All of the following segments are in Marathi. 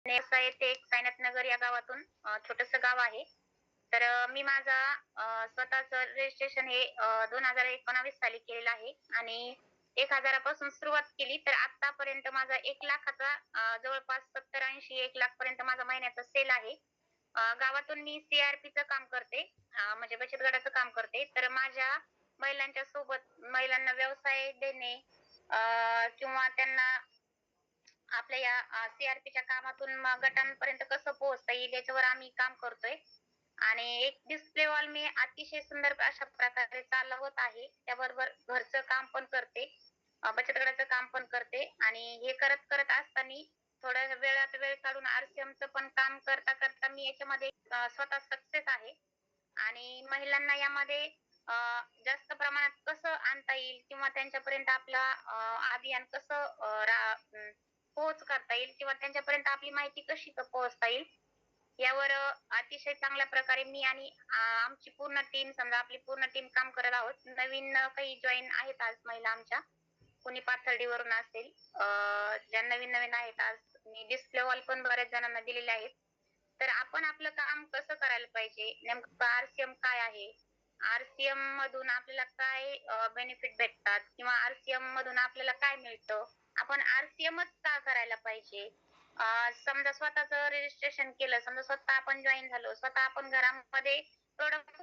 नेरसा येथे एक साईनाथ नगर या गावातून छोटंसं गाव आहे. तर मी माझा स्वतःचं रजिस्ट्रेशन हे 2019 साली केलेलं आहे आणि 1,000 पासून सुरुवात केली. तर आतापर्यंत माझा 1,00,000चा जवळपास 70-80 1,00,000 पर्यंत माझा महिन्याचा सेल आहे. गावातून मी CRPचं काम करते. म्हणजे बचत गटाचं काम करते. तर माझ्या महिलांच्या सोबत महिलांना व्यवसाय देणे किंवा त्यांना आपल्या या CRPच्या कामातून गटांपर्यंत कसं पोहोचता येईल याच्यावर आम्ही काम करतोय. आणि एक डिस्प्ले वॉल मी अतिशय सुंदर अशा प्रकारे चालवत आहे. त्याबरोबर घरचं काम पण करते, बचत गटाचं काम पण करते आणि हे करत करत असताना थोड्या वेळात वेळ काढून RCMचं पण काम करता करता मी याच्यामध्ये स्वतः सक्सेस आहे. आणि महिलांना यामध्ये जास्त प्रमाणात कसं आणता येईल किंवा त्यांच्यापर्यंत आपला अभियान कसं पोहोच करता येईल किंवा त्यांच्यापर्यंत आपली माहिती कशी पोहोचता येईल यावर अतिशय चांगल्या प्रकारे मी आणि आमची पूर्ण टीम समजा आपली पूर्ण टीम काम करत आहोत. नवीन काही जॉईन आहेत आज महिला आमच्या, कोणी पाथर्डीवरून असेल, ज्या नवीन नवीन आहेत. आज मी डिस्प्ले वॉल पण बऱ्याच जणांना दिलेले आहेत. तर आपण आपलं काम कसं करायला पाहिजे, नेमकं RCM काय आहे, RCM मधून आपल्याला काय बेनिफिट भेटतात किंवा RCM मधून आपल्याला काय मिळतं, आपण RCMच का करायला पाहिजे. समजा स्वतःचं रजिस्ट्रेशन केलं, समजा स्वतः आपण जॉईन झालो, स्वतः आपण घरामध्ये प्रोडक्ट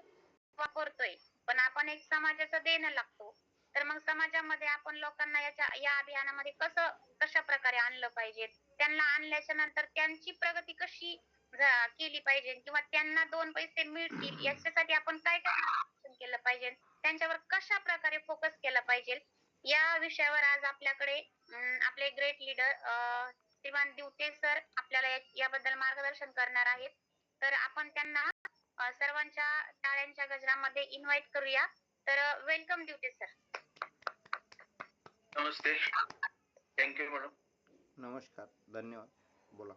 वापरतोय, पण आपण एक समाजाचं देणं लागतो. तर मग समाजामध्ये आपण लोकांना या अभियानामध्ये कशा प्रकारे आणलं पाहिजे, त्यांना आणल्याच्या नंतर त्यांची प्रगती कशी केली पाहिजे किंवा त्यांना 2 पैसे मिळतील याच्यासाठी आपण काय काय केलं पाहिजे, त्यांच्यावर कशा प्रकारे फोकस केला पाहिजे, या विषयावर आज आपल्याकडे आपले ग्रेट लीडर श्रीमान दिवटे सर आपल्याला याबद्दल मार्गदर्शन करणार आहेत. तर आपण त्यांना सर्वांच्या टाळ्यांच्या गजरामध्ये इन्व्हाइट करूया. तर वेलकम दिवटे सर. नमस्ते. Thank you madam. नमस्कार, धन्यवाद. बोला.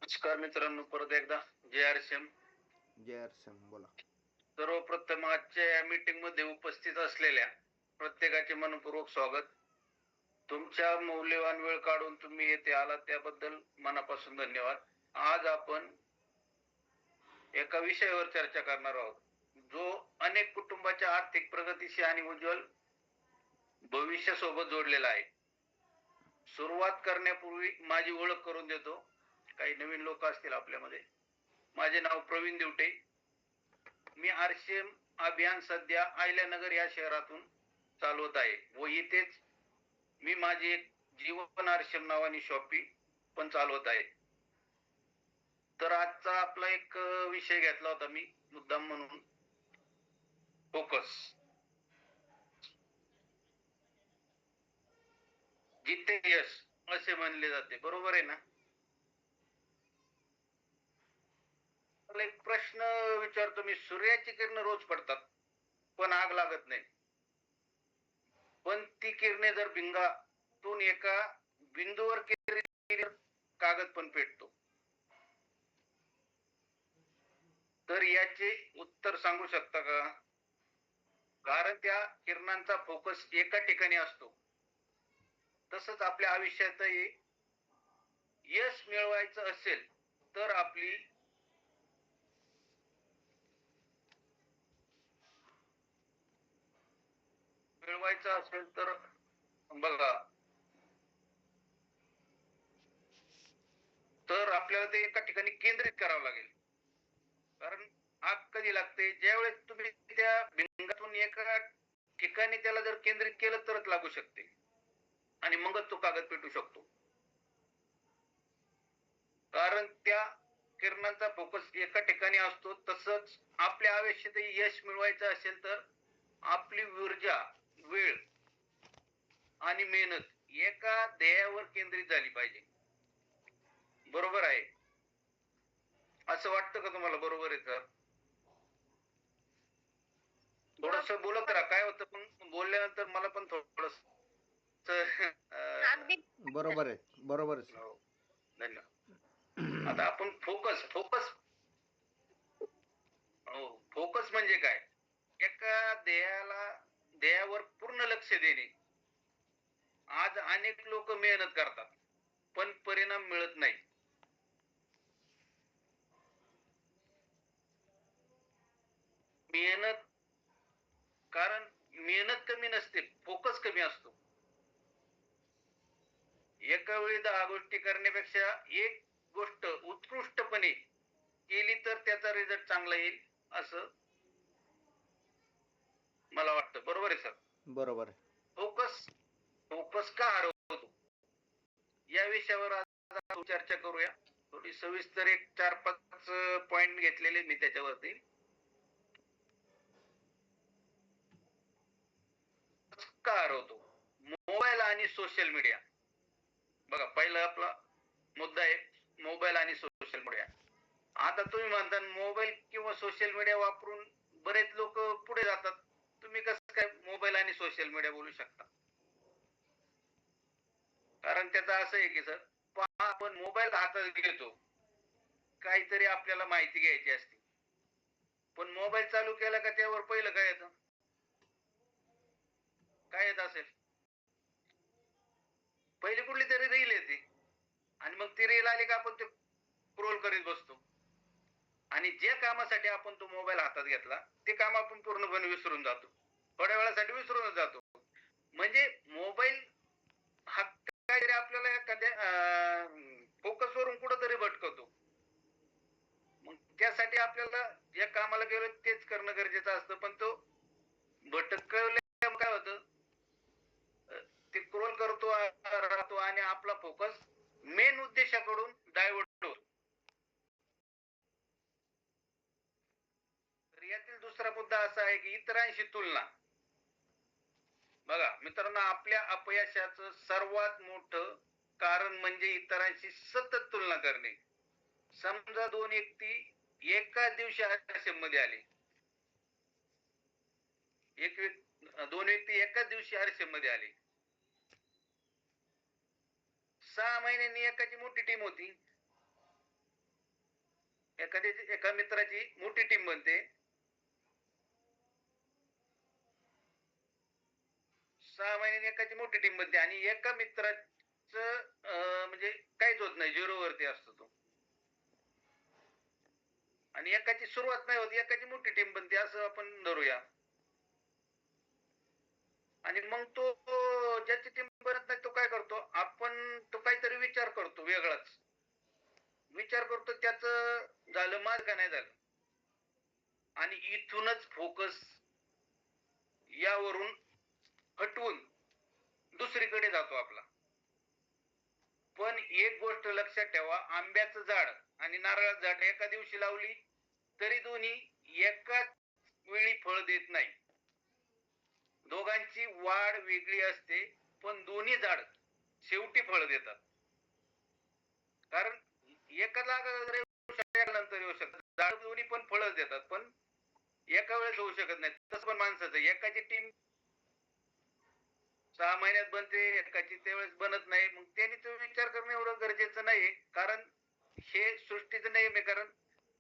नमस्कार मित्रांनो, परत एकदा जय RCM. बोला. सर्वप्रथम आजच्या या मीटिंग मध्ये उपस्थित असलेल्या प्रत्येकाचे मनपूर्वक स्वागत. तुमच्या मौल्यवान वेळ काढून तुम्ही येथे आलात त्याबद्दल मनापासून धन्यवाद. आज आपण एका विषयावर चर्चा करणार आहोत जो अनेक कुटुंबाच्या आर्थिक प्रगतीशी आणि उज्ज्वल भविष्यासोबत जोडलेला आहे. सुरुवात करण्यापूर्वी माझी ओळख करून देतो. काही नवीन लोक असतील आपल्यामध्ये. माझे नाव प्रवीण दिवटे. मी RCM अभियान सध्या अहिल्यानगर या शहरातून चालवत आहे व इथेच मी माझी एक जीवन RCM नावानी शॉपी पण चालवत आहे. तर आजचा आपला एक विषय घेतला होता मी मुद्दाम म्हणून, फोकस. जिथे यश असे म्हणले जाते, बरोबर आहे ना. एक प्रश्न विचारतो मी. सूर्याची किरण रोज पडतात पण आग लागत नाही, पण ती किरणे जर भिंगातून एका बिंदूवर कागद पण पेटतो. तर याचे उत्तर सांगू शकता का. कारण त्या किरणांचा फोकस एका ठिकाणी असतो. तसंच आपल्या आयुष्यातही यश मिळवायचं असेल तर बघा, तर आपल्याला ते एका ठिकाणी केंद्रित करावं लागेल. कारण आग कधी लागते, ज्यावेळेस तुम्ही त्या भिंगातून एका ठिकाणी त्याला जर केंद्रित केलं तरच लागू शकते आणि मगच तो कागद पेटू शकतो. कारण त्या किरणांचा फोकस एका ठिकाणी असतो. तसंच आपल्या आयुष्यातही यश मिळवायचं असेल तर आपली ऊर्जा, वेळ आणि मेहनत एका ध्येयावर केंद्रित झाली पाहिजे. बरोबर आहे, असं वाटतं का तुम्हाला. बरोबर आहे सर. थोडस बोलत राहा. काय होतं पण बोलल्यानंतर मला पण थोडस बरोबर आहे. धन्यवाद. आता आपण फोकस म्हणजे काय. एका ध्येयावर पूर्ण लक्ष देणे आज अनेक लोक मेहनत करतात पण परिणाम मिळत नाही. मेहनत कारण मेहनत कमी नसते, फोकस कमी असतो. एका वेळी 10 गोष्टी करण्यापेक्षा एक गोष्ट उत्कृष्टपणे केली तर त्याचा रिझल्ट चांगला येईल असं मला वाटतं. बरोबर आहे सर? बरोबर आहे. फोकस फोकस का हरवतो या विषयावर आज आपण चर्चा करूया. थोडी सविस्तर एक 4-5 पॉइंट घेतलेले मी त्याच्यावरती. का हरवतो? मोबाईल आणि सोशल मीडिया. बघा, पहिला आपला मुद्दा आहे मोबाईल आणि सोशल मीडिया. आता तुम्ही म्हणता मोबाईल किंवा सोशल मीडिया वापरून बरेच लोक पुढे जातात. तुम्ही कसं काय मोबाईल आणि सोशल मीडिया बोलू शकता? कारण त्याचं असं आहे की सर, पहा, आपण मोबाईल हातात घेतो, काहीतरी आपल्याला माहिती घ्यायची असते, पण मोबाईल चालू केला का त्यावर पहिलं काय येतं? काय येत असेल? पहिली कुठली तरी रील येते आणि मग ती रील आली का आपण ते स्क्रोल करीत बसतो आणि ज्या कामासाठी आपण तो मोबाईल हातात घेतला ते काम आपण पूर्णपणे विसरून जातो, थोड्या वेळासाठी विसरूनच जातो. म्हणजे मोबाईल हा काहीतरी आपल्याला एखाद्या फोकस वरून कुठंतरी भटकवतो. मग त्यासाठी आपल्याला या कामाला गेलो तेच करणं गरजेचं असतं, पण तो भटकवल्यामुळे काय होतं, ते स्क्रोल करतो राहतो आणि आपला फोकस मेन उद्देशाकडून डायव्हर्ट होतो. तर यातील दुसरा मुद्दा असा आहे की इतरांशी तुलना. बघा मित्रांनो, आपल्या अपयशाचं सर्वात मोठं कारण म्हणजे इतरांशी सतत तुलना करणे. समजा दोन व्यक्ती एकाच दिवशी आरक्षेमध्ये आले, दोन व्यक्ती एकाच दिवशी आरक्षेमध्ये आले, 6 महिन्यांनी एकाची मोठी टीम होती, एका मित्राची मोठी टीम बनते, 6 महिन्यांनी एकाची मोठी टीम बनते आणि एका मित्राचं म्हणजे काहीच होत नाही, झिरो वरती असतो तो. आणि एकाची सुरुवात नाही होती, एकाची मोठी टीम बनते असं आपण धरूया. आणि मग तो ज्याची टीम बनत नाही तो काय करतो, तो काहीतरी विचार करतो वेगळाच. विचार करतो त्याचं झालं माझं का नाही झालं, आणि इथूनच फोकस यावरून हटवून दुसरीकडे जातो आपला. पण एक गोष्ट लक्षात ठेवा, आंब्याचं झाड आणि नारळाचं झाड एका दिवशी लावली तरी दोन्ही एकाच वेळी फळ देत नाही. दोघांची वाढ वेगळी असते, पण दोन्ही झाड शेवटी फळ देतात. कारण एका जागा नंतर येऊ शकतात, झाड दोन्ही पण फळच देतात, पण एका वेळेस होऊ शकत नाही. तसं पण माणसाचं, एकाची टीम 6 महिन्यात बनते, एकाची त्यावेळेस बनत नाही. मग त्यांनी तो विचार करणं एवढं गरजेचं नाही, कारण हे सृष्टीचं नियम आहे. कारण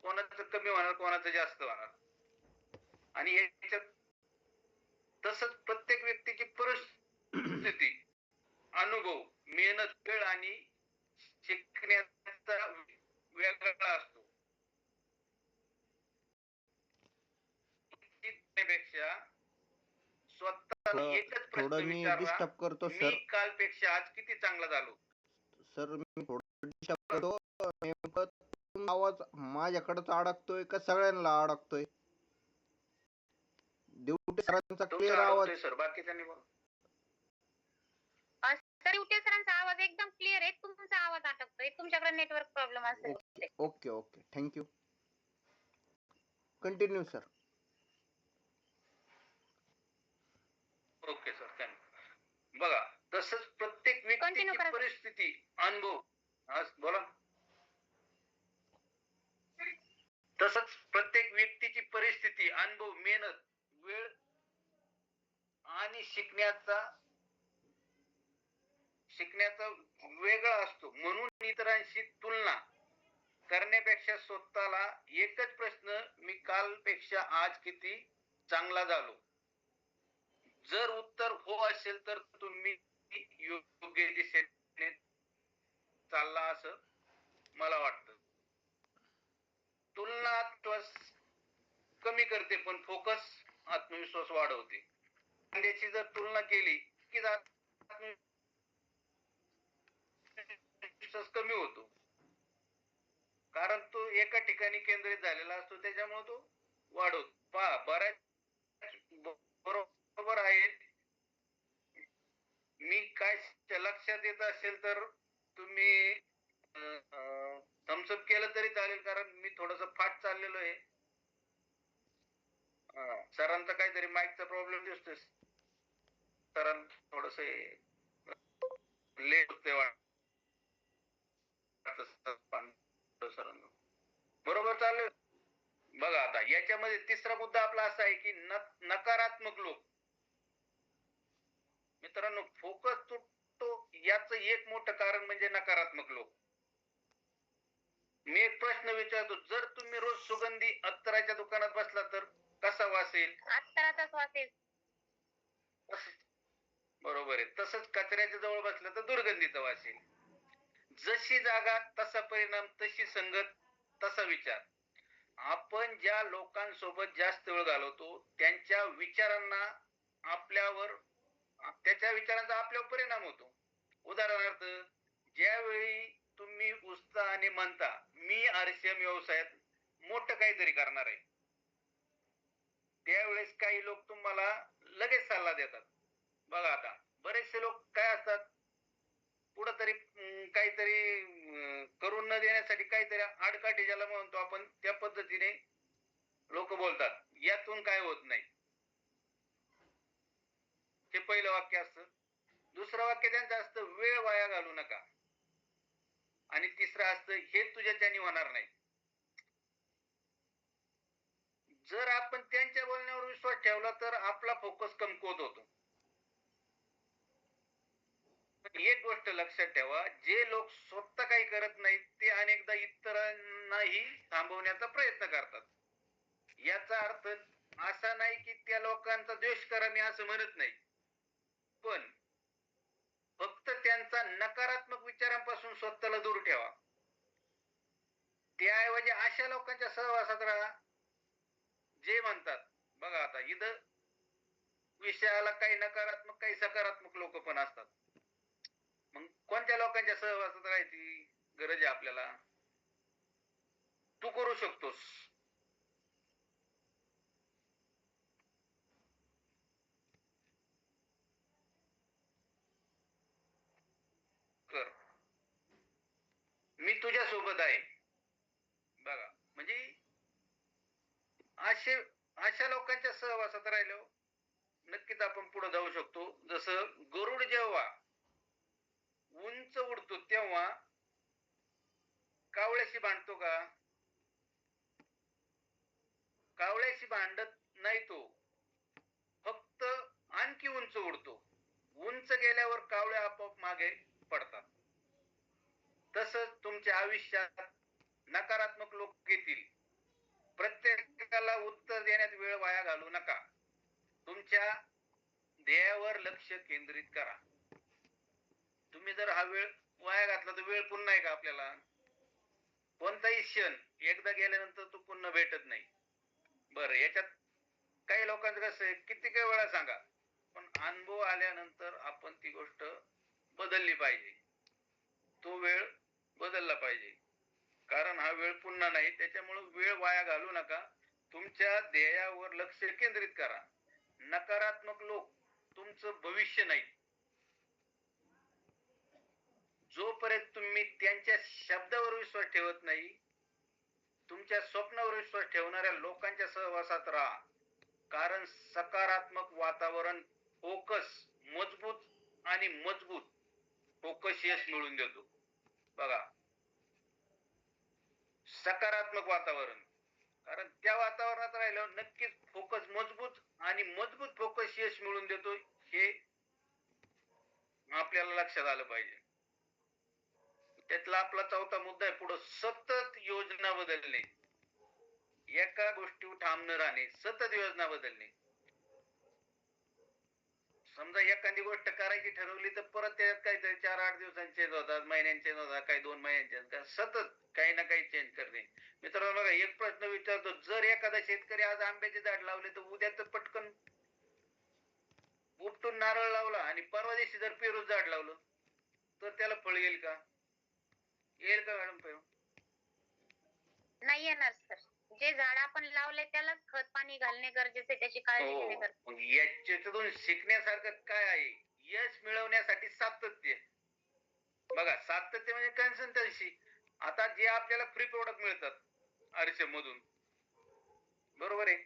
कोणाचं कमी होणार, कोणाचं जास्त होणार. आणि याच्यात तसंच प्रत्येक व्यक्तीची परिस्थिती, अनुभव, मेहनत, वेळ आणि शिकण्याचा वेगळा असतो. त्यापेक्षा स्वतःला एकच प्रश्न थोडं मी विचारला, डिस्टर्ब करतो मी सर. कालपेक्षा आज किती चांगला झालो. सर मी थोडं डिस्टर्ब करतो. नेमकं तुमचा आवाज माझ्याकडेच अडकतोय का सगळ्यांना अडकतोय? ड्युटी सरांचा तुमचा क्लिअर आवाज. अडकतोय सर, बाकीच्यांनी बोला. सर उटे सरांचा आवाज एकदम क्लिअर आहे, तुमचा आवाज अटकतोय, तुमच्याकडे नेटवर्क प्रॉब्लेम असेल. Okay okay okay, thank you. Continue sir. Okay sir, thank you. बघा, तसंच प्रत्येक व्यक्तीची परिस्थिती, अनुभव, बोला. तसंच प्रत्येक व्यक्तीची परिस्थिती, अनुभव, मेहनत, वेळ आणि शिकण्याचा वेगळा असतो. म्हणून इतरांशी तुलना करण्यापेक्षा स्वतःला एकच प्रश्न, मी कालपेक्षा आज किती चांगला झालो. जर उत्तर हो असेल तर तुम्ही योग्य दिशेने चालला असं मला वाटतं. तुलना आत्मविश्वास कमी करते पण फोकस आत्मविश्वास वाढवते. त्याची जर तुलना केली की आत्मविश्वास कमी होतो, कारण तो एका ठिकाणी केंद्रित झालेला असतो, त्याच्यामुळे तो वाढवतो. पहा, बऱ्याच बरोबर आहे. मी काय लक्षात येत असेल तर तुम्ही थम्सअप केलं तरी चालेल, कारण मी थोडस फास्ट चाललेलो आहे. सरांचा काहीतरी माईकचा प्रॉब्लेम दिसतोय. सरांना थोडस लेट होते वाटत सरांना. बरोबर चालू. बघा आता याच्यामध्ये तिसरा मुद्दा आपला असा आहे की नकारात्मक लोक. मित्रांनो, फोकस तुटतो याचं एक मोठं कारण म्हणजे नकारात्मक लोक. मी एक प्रश्न विचारतो, जर तुम्ही रोज सुगंधी अत्तराच्या दुकानात बसला तर कसा वास येईल? अत्तराचाच वास येईल. बरोबर आहे. तसंच कचऱ्याच्या जवळ बसलं तर दुर्गंधीचा वास येईल. जशी जागा तसा परिणाम, तशी संगत तसा विचार. आपण ज्या लोकांसोबत जास्त वेळ घालवतो त्यांच्या विचारांना आपल्यावर त्याच्या विचारांचा आपल्यावर परिणाम होतो. उदाहरणार्थ, ज्यावेळी तुम्ही उत्साहाने म्हणता मी आरसीएम व्यवसायात मोठं काहीतरी करणार आहे, त्यावेळेस काही लोक तुम्हाला लगेच सल्ला देतात. बघा आता बरेचसे लोक काय असतात, पुढं तरी काहीतरी करून न देण्यासाठी काहीतरी आडकाठी ज्याला म्हणतो आपण, त्या पद्धतीने लोक बोलतात. यातून काय होत नाही, हे पहिलं वाक्य असतं. दुसरं वाक्य त्यांचं असतं, वेळ वाया घालू नका. आणि तिसरं असतं, हे तुझ्याच्याने होणार नाही. जर आपण त्यांच्या बोलण्यावर विश्वास ठेवला तर आपला फोकस कमकुवत होतो. एक गोष्ट लक्षात ठेवा, जे लोक स्वतः काही करत नाहीत ते अनेकदा इतरांनाही थांबवण्याचा प्रयत्न करतात. याचा अर्थ असा नाही की त्या लोकांचा द्वेष करा, मी असं म्हणत नाही, पण फक्त त्यांचा नकारात्मक विचारांपासून स्वतःला दूर ठेवा. त्याऐवजी अशा लोकांच्या सहवासात राहा जे म्हणतात, बघा आता इथं विषयाला काही नकारात्मक काही सकारात्मक लोक पण असतात. मग कोणत्या लोकांच्या सहवासात राहायची गरज आहे आपल्याला? तू करू शकतोस. कर, मी तुझ्या सोबत आहे. बघा म्हणजे अशा लोकांच्या सहवासात राहिलो नक्कीच आपण पुढे जाऊ शकतो. जसं गरुड जेव्हा उंच उडतो तेव्हा कावळ्याशी भांडतो का? कावळ्याशी भांडत नाही, तो फक्त आणखी उंच उडतो. उंच गेल्यावर कावळे आपोआप मागे पडतात. तसंच तुमच्या आयुष्यात नकारात्मक लोक येतील, प्रत्येकाला उत्तर देण्यात वेळ वाया घालू नका. तुमच्या ध्येयावर लक्ष केंद्रित करा. तुम्ही जर हा वेळ वाया घातला तर वेळ पुन्हा आहे का आपल्याला? कोणताही क्षण एकदा गेल्यानंतर तो पुन्हा भेटत नाही. बरं, याच्यात काही लोकांचं कसं आहे, किती वेळा सांगा, पण अनुभव आल्यानंतर आपण ती गोष्ट बदलली पाहिजे. तो वेळ बदलला पाहिजे, कारण हा वेळ पुन्हा नाही. त्याच्यामुळे वेळ वाया घालू नका. तुमच्या ध्येयावर लक्ष केंद्रित करा. नकारात्मक लोक तुमचं भविष्य नाही. जोपर्यंत तुम्ही त्यांच्या शब्दावर विश्वास ठेवत नाही, तुमच्या स्वप्नावर विश्वास ठेवणाऱ्या लोकांच्या सहवासात राहा. कारण सकारात्मक वातावरण फोकस मजबूत फोकस यश मिळवून देतो. बघा, सकारात्मक वातावरण, कारण त्या वातावरणात राहिल्यावर नक्कीच फोकस मजबूत फोकस यश मिळवून देतो. हे आपल्याला लक्षात आलं पाहिजे. त्यातला आपला चौथा मुद्दा आहे पुढे, सतत योजना बदलणे. एका गोष्टीवर ठाम न राहणे, सतत योजना बदलणे. समजा एखादी गोष्ट करायची ठरवली तर परत त्याच्यात काहीतरी 4-8 दिवसांनी चेंज होतात, महिन्यांनी चेंज होतात, काही 2 महिन्यांनी चेंज, सतत काही ना काही चेंज करणे. मित्रांनो बघा, एक प्रश्न विचारतो, जर एखादा शेतकरी आज आंब्याचे झाड लावले तर उद्या तर पटकन उपटून नारळ लावला आणि परवा दिवशी जर पेरूच झाड लावलं तर त्याला फळ येईल का? येईल का मॅडम? नाही येणार सर. जे झाड आपण लावले त्यालाच खत पाणी घालणे गरजेचे आहे, त्याची काळजी घेणे हो, गरजेचे मग याच्यातून शिकण्यासारखं काय आहे? यश मिळवण्यासाठी सातत्य. बघा, सातत्य म्हणजे कन्सिस्टन्सी. आता जे आपल्याला फ्री प्रोडक्ट मिळतात आरशे मधून, बरोबर आहे,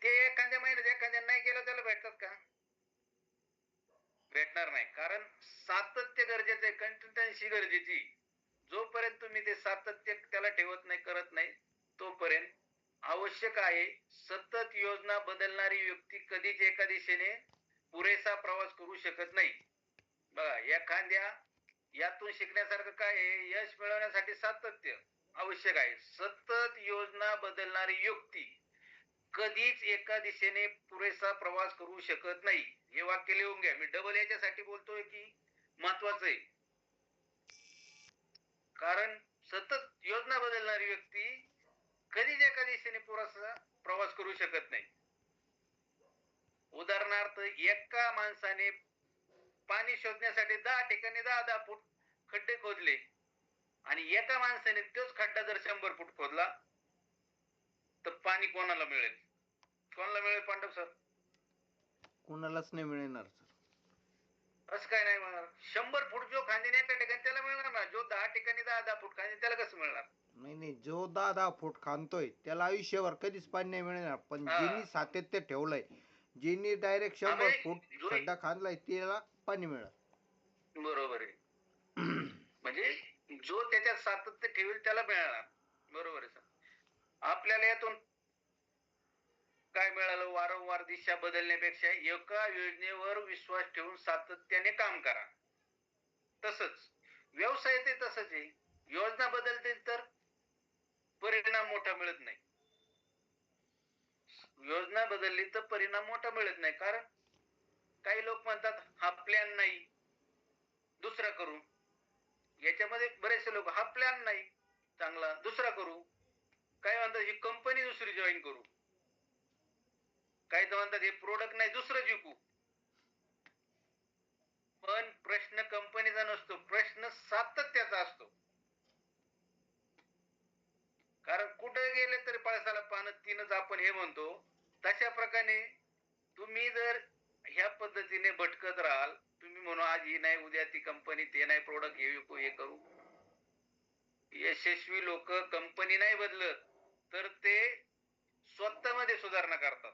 ते एखाद्या महिन्यात एखाद्या नाही केलं त्याला भेटतात का? भेटणार नाही. कारण सातत्य गरजेचं आहे, कन्सिस्टन्सी गरजेची. जोपर्यंत तुम्ही ते सातत्य त्याला ठेवत नाही, करत नाही, तोपर्यंत आवश्यक आहे. सतत योजना बदलणारी व्यक्ती कधीच एका दिशेने पुरेसा प्रवास करू शकत नाही. बघा, एखाद्या यातून शिकण्यासारखं काय आहे? यश मिळवण्यासाठी सातत्य आवश्यक आहे. सतत योजना बदलणारी व्यक्ती कधीच एका दिशेने पुरेसा प्रवास करू शकत नाही. हे वाक्य लिहून घ्या. मी डबल याच्यासाठी बोलतोय की महत्वाचं आहे. कारण सतत योजना बदलणारी व्यक्ती कधीच एका दिशेने पुरेसा प्रवास करू शकत नाही. उदाहरणार्थ, एका माणसाने पाणी शोधण्यासाठी 10 ठिकाणी 10-10 फूट खड्डे खोदले आणि एका माणसाने तोच खड्डा जर 100 फूट खोदला तर पाणी कोणाला मिळेल? कोणाला मिळेल पांडव सर? कोणालाच नाही मिळणार सर. असं काय नाही मिळणार. 100 फूट जो खांदेने एका ठिकाणी त्याला मिळणार ना, जो 10 ठिकाणी 10-10 फूट खांदे त्याला कसं मिळणार? नाही नाही, जो 10-10 फूट खांदतोय त्याला आयुष्यभर कधीच पाणी नाही मिळणार, पण हा ज्यांनी सातत्य ठेवलंय, ज्यांनी डायरेक्ट हा 100 फूट म्हणजे जो खड्डा खांदलाय त्याला पाणी मिळणार. बरोबर आहे. म्हणजे जो त्याच्यात सातत्य ठेवेल त्याला मिळणार. बरोबर आहे सर. आपल्याला यातून काय मिळालं? वारंवार दिशा बदलण्यापेक्षा एका योजनेवर विश्वास ठेवून सातत्याने काम करा. तसंच व्यवसाय ते तसंच आहे. योजना बदलते तर परिणाम मोठा मिळत नाही. योजना बदलली तर परिणाम मोठा मिळत नाही. कारण काही लोक म्हणतात हा प्लॅन नाही, दुसरा करू. याच्यामध्ये बरेचसे लोक हा प्लॅन नाही चांगला, दुसरा करू. काय म्हणतात ही कंपनी दुसरी जॉईन करू. काही तर म्हणतात हे प्रोडक्ट नाही दुसरं विकू. पण प्रश्न कंपनीचा नसतो, प्रश्न सातत्याचा असतो. कारण कुठे गेले तरी पळसाला पानं तीनच आपण हे म्हणतो. तशा प्रकारे तुम्ही जर ह्या पद्धतीने भटकत राहाल, तुम्ही म्हणू आज ही नाही उद्या ती कंपनी, ते नाही प्रोडक्ट, हे विकू हे करू. यशस्वी लोक कंपनी नाही बदलत तर ते स्वतःमध्ये सुधारणा करतात.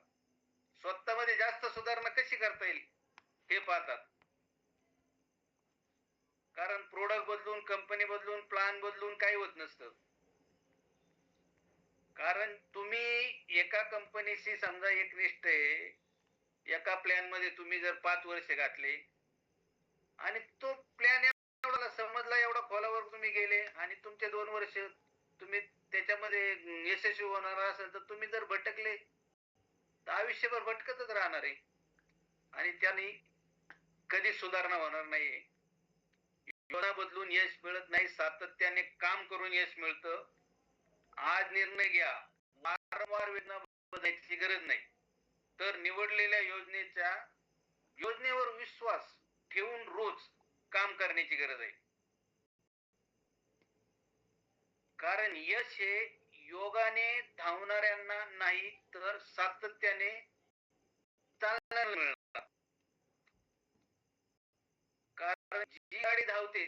स्वतःमध्ये जास्त सुधारणा कशी करता येईल हे पाहतात. कारण प्रोडक्ट बदलून, कंपनी बदलून, प्लान बदलून काही होत नसतं. कारण तुम्ही एका कंपनीशी समजा एकनिष्ठ आहे, एका प्लॅन मध्ये तुम्ही जर 5 वर्ष घातले आणि तो प्लॅन एवढा समजला, एवढा खोलावर तुम्ही गेले आणि तुमचे 2 वर्ष तुम्ही त्याच्यामध्ये यशस्वी होणार असेल तर तुम्ही जर भटकले तर आयुष्यभर भटकतच राहणार आहे आणि त्याने कधी सुधारणा होणार नाही. योजना बदलून यश मिळत नाही, सातत्याने काम करून यश मिळतं. आज निर्णय घ्या, वारंवार योजना बदलायची गरज नाही, तर निवडलेल्या योजनेवर विश्वास ठेवून रोज काम करण्याची गरज आहे. कारण यश हे योगाने धावणाऱ्यांना नाही तर सातत्याने चालणाऱ्यांना मिळणार. कारण जी गाडी धावते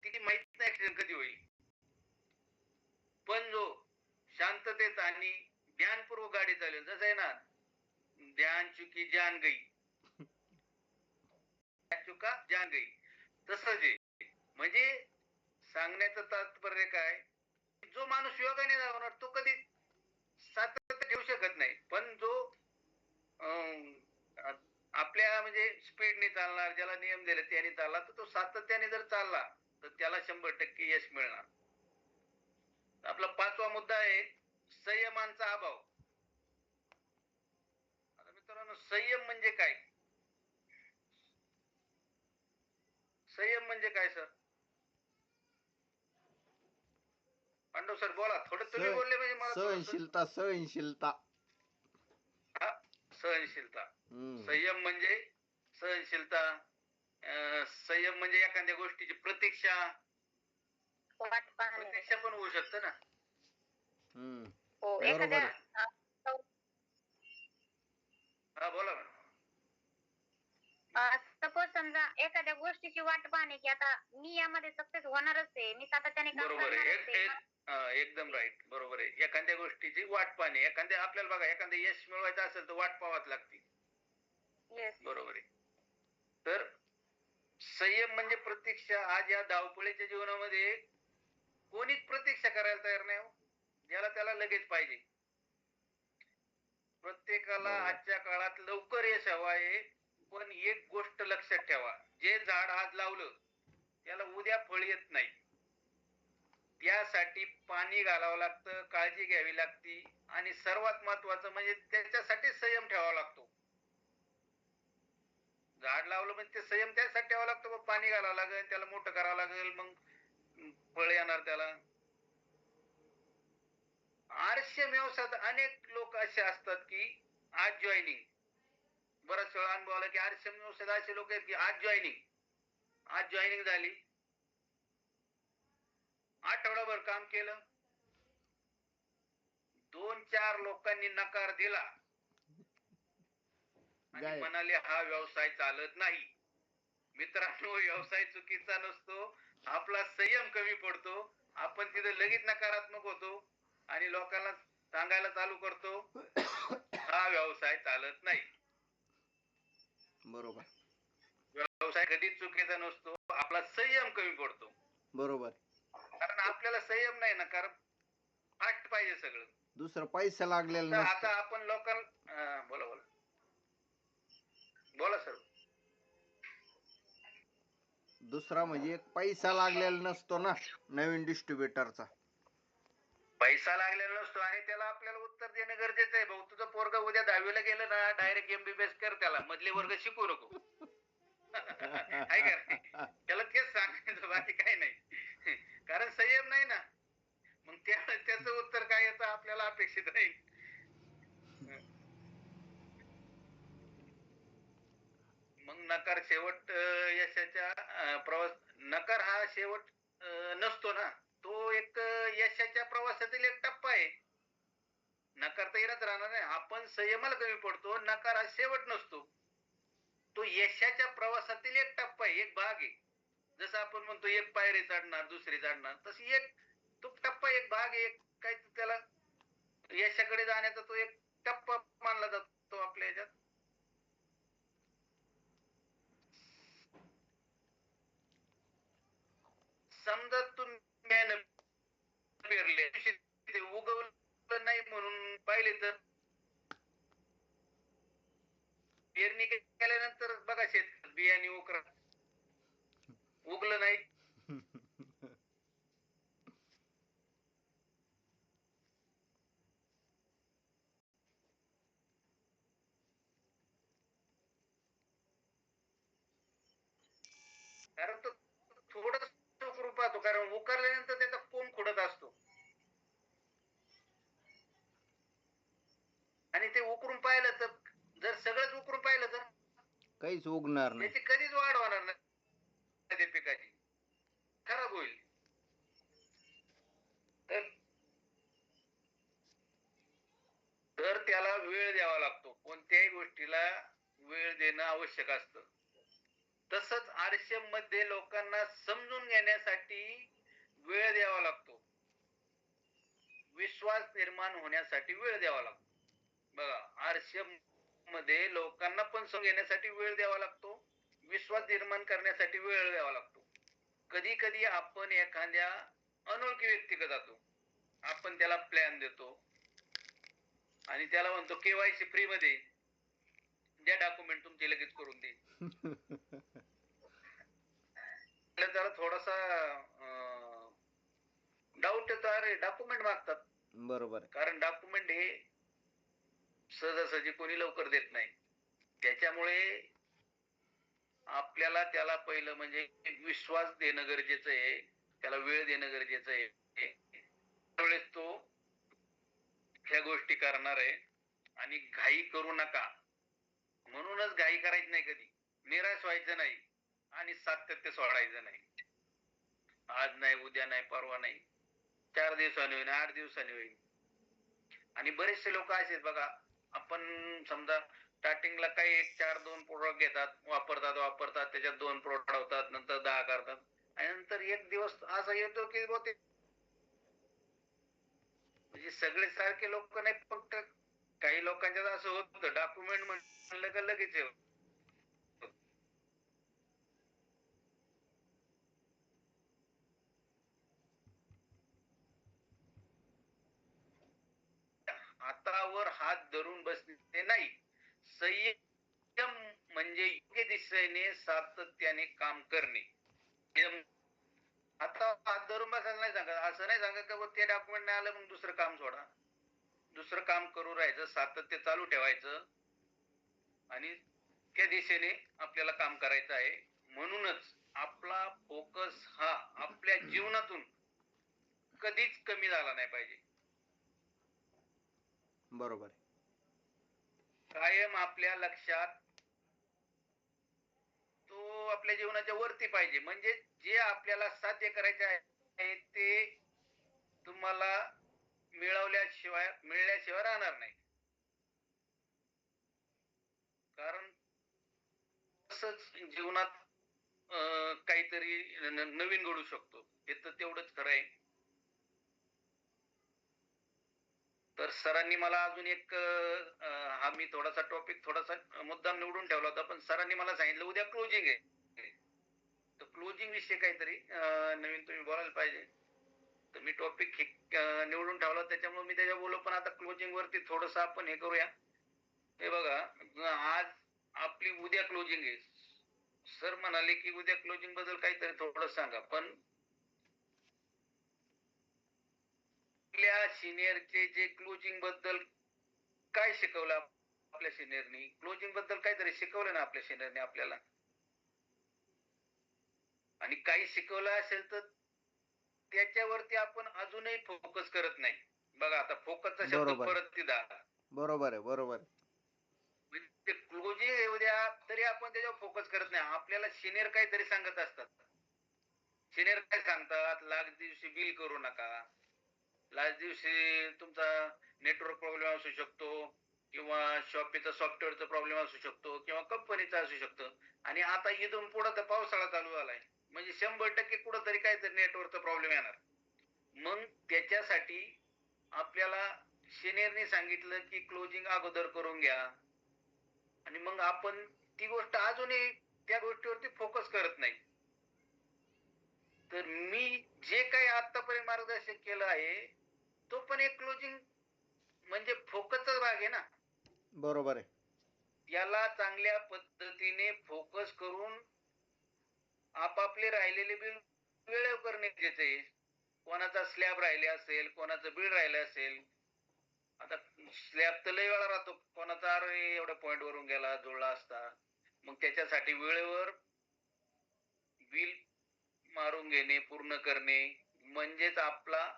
ती माहित नाही ऍक्सिडेंट कधी होईल, पण जो शांततेत आणि ध्यानपूर्वक गाडी चालवेल, जसं आहे ना, ध्यान चुकी जान गई, चुका जान गई, तसंच आहे. म्हणजे सांगण्याचं तात्पर्य काय? जो माणूस योगाने धावणार तो कधी सातत्य ठेवू शकत नाही, पण जो आपल्या म्हणजे स्पीडने चालणार, ज्याला नियम दिले त्याने चालला, तर तो सातत्याने जर चालला तर त्याला 100% यश मिळणार. आपला 5वा मुद्दा आहे संयमांचा अभाव. आता मित्रांनो, संयम म्हणजे काय? संयम म्हणजे काय सर? पांडव सर बोला, थोडं तुम्ही बोलले म्हणजे मला थोडंसं. सहनशीलता सहनशीलता. हा, सहनशीलता. हम्म. संयम म्हणजे सहनशीलता. संयम म्हणजे एखाद्या गोष्टीची प्रतीक्षा. वाट पाहणे. प्रतीक्षा पण होऊ शकतं ना. हम्म. हो, बरोबर एखाद्या आहे. हा बोला ना. सपोज समजा एखाद्या गोष्टीची वाट पाहणे की आता मी यामध्ये सक्सेस होणारच आहे, मी सातत्याने काम बरोबर आहे. करणारच आहे. एकदम राईट, बरोबर आहे. एखाद्या गोष्टीची वाट पाहणे, एखाद्या आपल्याला बघा एखादं यश मिळवायचं असेल तर वाट पाहावीच लागते. Yes. बरोबर आहे. तर संयम म्हणजे प्रतीक्षा. आज या धावपळीच्या जीवनामध्ये कोणीच प्रतीक्षा करायला तयार नाही हो. ज्याला त्याला लगेच पाहिजे. प्रत्येकाला बरोबर. आजच्या काळात लवकर यश हवं आहे. पण एक गोष्ट लक्षात ठेवा, जे झाड आज लावलं त्याला उद्या फळ येत नाही. त्यासाठी पाणी घालावं लागतं, काळजी घ्यावी लागती आणि सर्वात महत्वाचं म्हणजे त्याच्यासाठी संयम ठेवावा लागतो. झाड लावलं म्हणजे ते संयम त्यासाठी ठेवावा लागतो, मग पाणी घालावं लागेल, त्याला मोठं करावं लागेल, मग फळ येणार त्याला. आरक्षण व्यवसायात अनेक लोक असे असतात की आज जॉईनिंग, बराच वेळा अनुभव आला की आरक्षण व्यवसायात असे लोक आहेत की आज जॉईनिंग झाली, आठवडाभर काम केलं, 2-4 लोकांनी नकार दिला आणि गायब. म्हणाले हा व्यवसाय चालत नाही. मित्रांनो, व्यवसाय चुकीचा नसतो, आपला संयम कमी पडतो. आपण तिथे लगेच नकारात्मक होतो आणि लोकांना सांगायला चालू करतो हा व्यवसाय चालत नाही. बरोबर. व्यवसाय कधीच चुकीचा नसतो, आपला संयम कमी पडतो. बरोबर. कारण आपल्याला संयम नाही ना, कारण फास्ट पाहिजे सगळं. दुसरं पैसा लागलेला तर नसतो. आता आपण लोकांना बोला बोला बोला सर. दुसरा म्हणजे एक पैसा लागलेला नसतो ना नवीन डिस्ट्रीब्युटरचा. पैसा लागलेला नसतो आणि त्याला आपल्याला उत्तर देणं गरजेचं आहे. भाऊ, तुझं पोरग उद्या 10वीला गेलं ना, डायरेक्ट MBBS कर, त्याला मधले वर्ग शिकू नको. आहे का नाही? त्याला तेच सांगायचं, बाकी काही नाही. कारण संयम नाही ना, मग त्याचं उत्तर काय येतं आपल्याला अपेक्षित नाही. मग नकार शेवट यशाच्या प्रवास. नकार हा शेवट नसतो ना, तो एक यशाच्या प्रवासातील एक टप्पा आहे. नकार तर येणच राहणार नाही. आपण संयमाला कमी पडतो, नकार हा शेवट नसतो, तो यशाच्या प्रवासातील एक टप्पा आहे, एक भाग आहे. जसं आपण म्हणतो एक पायरी चढणार, दुसरी चढणार, तशी एक तो टप्पा, एक भाग आहे, एक काय त्याला यशाकडे जाण्याचा तो एक टप्पा मानला जातो आपल्या ह्याच्यात. समजा तुम्ही पेरले, ते उगवलं नाही म्हणून पाहिले तर पेरणी केल्यानंतर बघा शेत बियाणे उगलं नाही. कारण तो थोडंच उकरून पाहतो, कारण उकरल्यानंतर त्याचा कोंब खुडत असतो आणि ते उकरून पाहिलं तर, जर सगळंच उकरून पाहिलं तर काहीच उगणार नाही. त्याची कधीच वाढ होणार नाही, त्या पिकाची खराब होईल. तर त्याला वेळ द्यावा लागतो, कोणत्याही गोष्टीला वेळ देणं आवश्यक असतं. तसंच आरक्षण मध्ये लोकांना समजून घेण्यासाठी वेळ द्यावा लागतो, विश्वास निर्माण होण्यासाठी वेळ द्यावा लागतो. बघा, आरक्षण मध्ये लोकांना पण समजून घेण्यासाठी वेळ द्यावा लागतो, विश्वास निर्माण करण्यासाठी वेळ द्यावा लागतो. कधी कधी आपण एखाद्या अनोळखी व्यक्तीकडे जातो, आपण त्याला प्लॅन देतो आणि त्याला म्हणतो KYC फ्री मध्ये द्या, डॉक्युमेंट तुमचे लगेच करून दे. त्याला थोडासा डाऊट येतो, अरे डॉक्युमेंट मागतात. बरोबर. कारण डॉक्युमेंट हे सहजासहजी कोणी लवकर देत नाही. त्याच्यामुळे आपल्याला त्याला पहिलं म्हणजे विश्वास देणं गरजेचं आहे, त्याला वेळ देणं गरजेचं आहे. त्यावेळेस तो ह्या गोष्टी करणार आहे. आणि घाई करू नका, म्हणूनच घाई करायची नाही, कधी निराश व्हायचं नाही आणि सातत्य सोडायचं नाही. आज नाही, उद्या नाही, परवा नाही, 4 दिवसांनी होईल, 8 दिवसांनी होईल. आणि बरेचसे लोक असेच बघा, आपण समजा स्टार्टिंगला काही एक 4-2 प्रोडक्ट घेतात, वापरतात, त्याच्यात 2 प्रोडक्ट होतात, नंतर 10 करतात, आणि नंतर एक दिवस असा येतो की ते म्हणजे सगळे सारखे लोक नाही, फक्त काही लोकांच्यात असं होतं, डॉक्युमेंट म्हणलं का लगेच हातावर हात धरून बसणे नाही. संयम म्हणजे योग्य दिशेने सातत्याने काम करणे. आता हात धरून बसायला नाही सांगत, असं नाही सांगत का ते डॉक्युमेंट नाही आलं मग दुसरं काम सोडा. दुसरं काम करू राहायचं, सातत्य चालू ठेवायचं आणि त्या दिशेने आपल्याला काम करायचं आहे. म्हणूनच आपला फोकस हा आपल्या जीवनातून कधीच कमी झाला नाही पाहिजे. बरोबर. कायम आपल्या लक्षात तो आपल्या जीवनाच्या वरती पाहिजे. म्हणजे जे आपल्याला साध्य करायचे आहे ते तुम्हाला मिळल्याशिवाय राहणार नाही. कारण तसंच जीवनात काहीतरी नवीन घडू शकतो, हे तर तेवढंच खरं आहे. तर सरांनी मला अजून एक हा मी थोडासा टॉपिक थोडासा मुद्दाम निवडून ठेवला होता, पण सरांनी मला सांगितलं उद्या क्लोजिंग आहे, तर क्लोजिंग विषयी काहीतरी नवीन तुम्ही बोलायला पाहिजे. तर मी टॉपिक निवडून ठेवला, त्याच्यामुळे मी त्याच्या बोललो. पण आता क्लोजिंग वरती थोडस आपण हे करूया. हे बघा, आज आपली उद्या क्लोजिंग आहे. सर म्हणाले की उद्या क्लोजिंग बद्दल काहीतरी थोडं सांगा. पण आपल्या सिनियरचे जे क्लोजिंग बद्दल काय शिकवलं, आपल्या सिनियरनी क्लोजिंग बद्दल काहीतरी शिकवलं ना आपल्या सिनियरनी आपल्याला, आणि काही शिकवलं असेल तर त्याच्यावरती आपण अजूनही फोकस करत नाही. बघा, आता फोकसचा शब्द बरोबर आहे. परत तिथं आला. बरोबर आहे. बरोबर आहे. म्हणजे क्लोजिंग येऊ द्या तरी आपण त्याच्यावर फोकस करत नाही. आपल्याला सिनियर काहीतरी सांगत असतात. सिनियर काय सांगतात, लास्ट दिवशी बिल करू नका, लास्ट दिवशी तुमचा नेटवर्क प्रॉब्लेम असू शकतो, किंवा शॉपीचा सॉफ्टवेअरचा प्रॉब्लेम असू शकतो, किंवा कंपनीचा असू शकतो. आणि आता इथून पुढे तर पावसाळा चालू झालाय, म्हणजे 100% कुठंतरी काहीतरी नेटवर्कचा प्रॉब्लेम येणार. मग त्याच्यासाठी आपल्याला सिनियरनी सांगितलं की क्लोजिंग अगोदर करून घ्या, आणि मग आपण ती गोष्ट अजूनही त्या गोष्टीवरती फोकस करत नाही. तर मी जे काही आतापर्यंत मार्गदर्शन केलं आहे, तो पण एक क्लोजिंग म्हणजे फोकसचा भाग आहे ना. बरोबर आहे. याला चांगल्या पद्धतीने फोकस करून आपापले राहिलेले बिल वेळेवर करणे गरजेचे आहे. कोणाचा स्लॅब राहिले असेल, कोणाचं बिल राहिलं असेल. आता स्लॅब तर लय वेळा राहतो, कोणाचा अरे एवढ्या पॉइंट वरून गेला, जुळला असता. मग त्याच्यासाठी वेळेवर बिल मारून घेणे, पूर्ण करणे, म्हणजेच आपला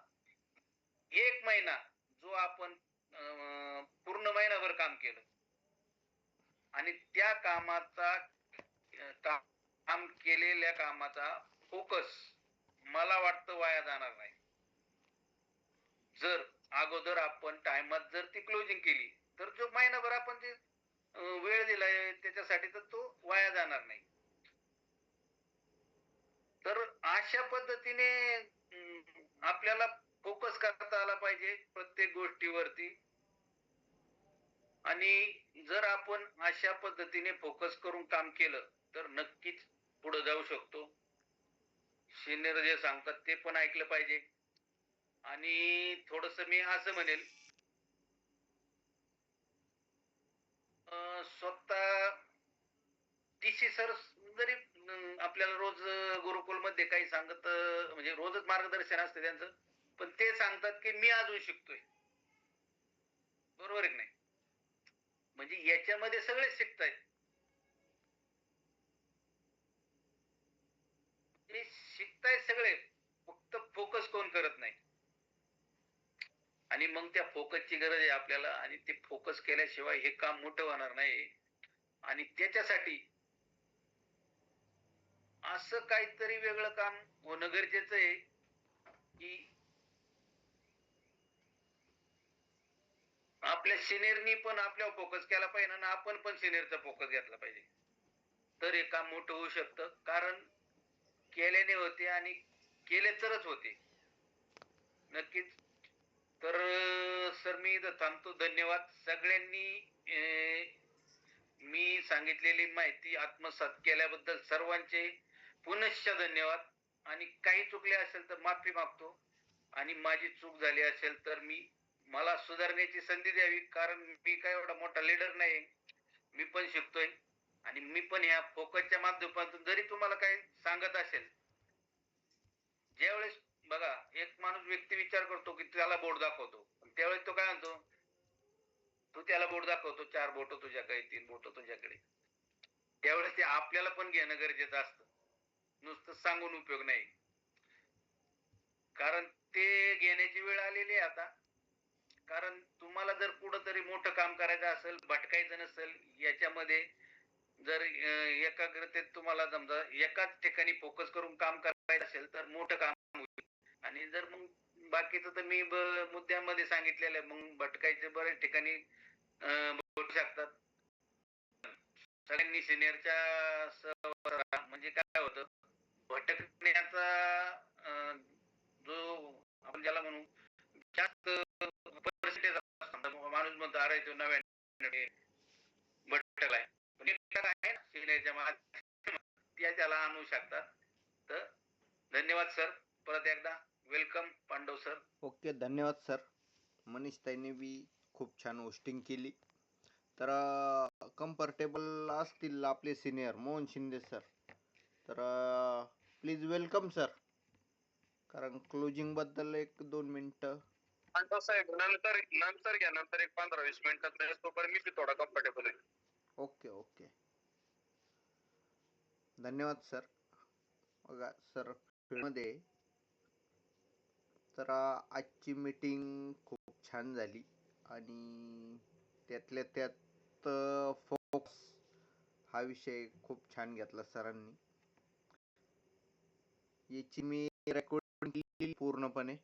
1 महिना जो आपण पूर्ण महिनाभर काम केलं आणि त्या कामाचा काम केलेल्या कामाचा फोकस मला वाटतं वाया जाणार नाही. जर अगोदर आपण टाइमात जर ती क्लोजिंग केली, तर जो महिनाभर आपण जे वेळ दिलाय त्याच्यासाठी तर तो वाया जाणार नाही. तर अशा पद्धतीने आपल्याला फोकस करता आला पाहिजे प्रत्येक गोष्टीवरती. आणि जर आपण अशा पद्धतीने फोकस करून काम केलं तर नक्कीच पुढे जाऊ शकतो. सिनियर जे सांगतात ते पण ऐकलं पाहिजे. आणि थोडस मी असं म्हणेल, स्वतः टीसी सर जरी आपल्याला रोज गुरुकुल मध्ये काही सांगत, म्हणजे रोजच मार्गदर्शन असतं त्यांचं, पण ते सांगतात की मी अजून शिकतोय. बरोबर आहे की नाही? म्हणजे याच्यामध्ये सगळे शिकतायत. हे शिकताय सगळे, फक्त फोकस कोण करत नाही. आणि मग त्या फोकसची गरज आहे आपल्याला, आणि ते फोकस केल्याशिवाय हे काम मोठं होणार नाही. आणि त्याच्यासाठी असं काहीतरी वेगळं काम होणं गरजेचं आहे की आपल्या सिनियरनी पण आपल्यावर फोकस केला पाहिजे आणि आपण पण सिनियरचा फोकस घेतला पाहिजे. तर हे काम मोठं होऊ शकतं. कारण केल्याने होते आणि केले तरच होते. नक्कीच. तर सर मी इथं थांबतो. धन्यवाद. सगळ्यांनी मी सांगितलेली माहिती आत्मसात केल्याबद्दल सर्वांचे पुनश्च धन्यवाद. आणि काही चुकले असेल तर माफी मागतो, आणि माझी चूक झाली असेल तर मला सुधारण्याची संधी द्यावी. कारण मी काय एवढा मोठा लीडर नाही, मी पण शिकतोय. आणि मी पण ह्या फोकसच्या माध्यमातून जरी तुम्हाला काही सांगत असेल, ज्यावेळेस बघा एक माणूस व्यक्ती विचार करतो की त्याला बोट दाखवतो, त्यावेळेस तो काय म्हणतो, तू त्याला बोट दाखवतो, 4 बोट तुझ्याकडे, 3 बोट तुझ्याकडे. त्यावेळेस ते आपल्याला पण घेणं गरजेचं असतं, नुसतं सांगून उपयोग नाही. कारण ते घेण्याची वेळ आलेली आहे आता. कारण तुम्हाला जर कुठंतरी मोठं काम करायचं असेल, भटकायचं नसेल, याच्यामध्ये जर एकाग्रतेत तुम्हाला समजा एकाच ठिकाणी फोकस करून काम करायचं असेल तर मोठं काम होईल. आणि जर मग बाकीचं तर मी मुद्द्यामध्ये सांगितलेलं आहे, मग भटकायचे बरेच ठिकाणी भेटू शकतात. सगळ्यांनी सिनियरच्या सहवासात राहा. म्हणजे काय होतं, भटकण्याचा जो आपण ज्याला म्हणू जास्त पर्सेंटेज असतो. माणूस म्हणतो अरे तो 99 भटकलाय, पण एक टक्का आहे ना सिनियरच्या मागे, त्याला आणू शकतात. तर धन्यवाद सर. परत एकदा वेलकम पांडव सर. ओके, धन्यवाद सर. मनीष ताईने बी खूप छान होस्टिंग केली. तर कम्फर्टेबल असतील आपले सिनियर मोहन शिंदे सर, तर प्लीज वेलकम सर. कारण क्लोजिंग बद्दल 1-2 मिनिटं. पांडव साहेब नंतर नंतर घ्या, नंतर एक 15-20 मिनिटात नाही, तोपर्यंत मी थोडा कम्फर्टेबल आहे. ओके ओके, धन्यवाद सर. बघा सर, फील्डमध्ये तर आजची मीटिंग खूप छान झाली आणि त्यातल्या त्यात फोकस हा विषय खूप छान घेतला सरांनी. याची मी रेकॉर्डिंग केली पूर्णपणे.